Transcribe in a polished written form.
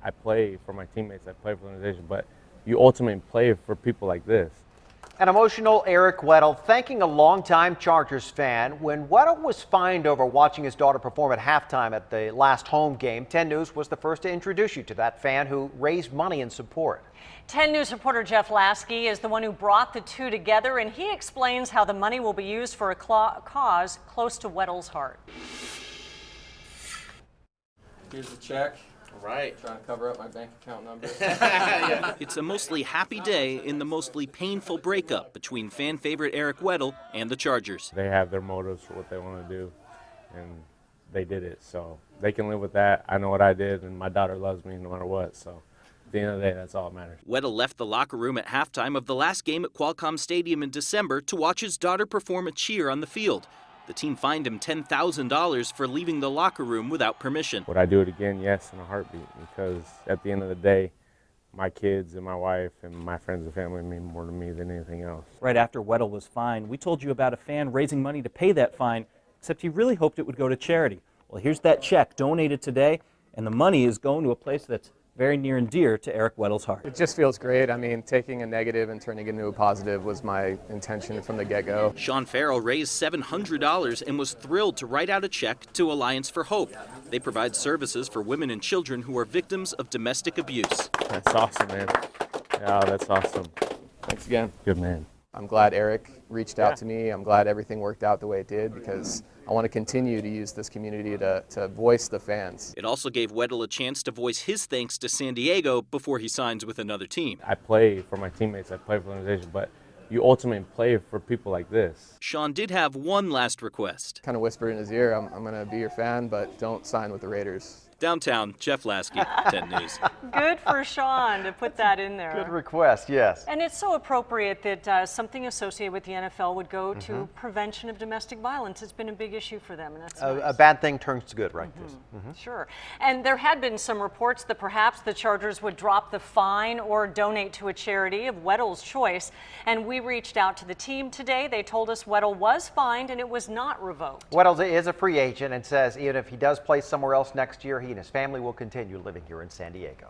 I play for my teammates, I play for the organization, but you ultimately play for people like this. An emotional Eric Weddle thanking a longtime Chargers fan. When Weddle was fined over watching his daughter perform at halftime at the last home game, 10 News was the first to introduce you to that fan who raised money in support. 10 News reporter Jeff Lasky is the one who brought the two together, and he explains how the money will be used for a cause close to Weddle's heart. Here's the check. Right. Trying to cover up my bank account number. It's a mostly happy day in the mostly painful breakup between fan favorite Eric Weddle and the Chargers. They have their motives for what they want to do, and they did it. So they can live with that. I know what I did, and my daughter loves me no matter what. So at the end of the day, that's all that matters. Weddle left the locker room at halftime of the last game at Qualcomm Stadium in December to watch his daughter perform a cheer on the field. The team fined him $10,000 for leaving the locker room without permission. Would I do it again? Yes, in a heartbeat, because at the end of the day, my kids and my wife and my friends and family mean more to me than anything else. Right after Weddle was fined, we told you about a fan raising money to pay that fine, except he really hoped it would go to charity. Well, here's that check donated today, and the money is going to a place that's very near and dear to Eric Weddle's heart. It just feels great. I mean, taking a negative and turning it into a positive was my intention from the get-go. Sean Farrell raised $700 and was thrilled to write out a check to Alliance for Hope. They provide services for women and children who are victims of domestic abuse. That's awesome, man. Yeah, that's awesome. Thanks again. Good man. I'm glad Eric reached out to me. I'm glad everything worked out the way it did, because I want to continue to use this community to voice the fans. It also gave Weddle a chance to voice his thanks to San Diego before he signs with another team. I play for my teammates, I play for the organization, but you ultimately play for people like this. Sean did have one last request. Kind of whispered in his ear, I'm going to be your fan, but don't sign with the Raiders. Downtown, Jeff Lasky, 10 News. Good for Sean to put that in there. Good request, yes. And it's so appropriate that something associated with the NFL would go to prevention of domestic violence. It's been a big issue for them, and that's nice. A bad thing turns to good, right? Sure. And there had been some reports that perhaps the Chargers would drop the fine or donate to a charity of Weddle's choice. And we reached out to the team today. They told us Weddle was fined and it was not revoked. Weddle is a free agent and says even if he does play somewhere else next year, he and his family will continue living here in San Diego.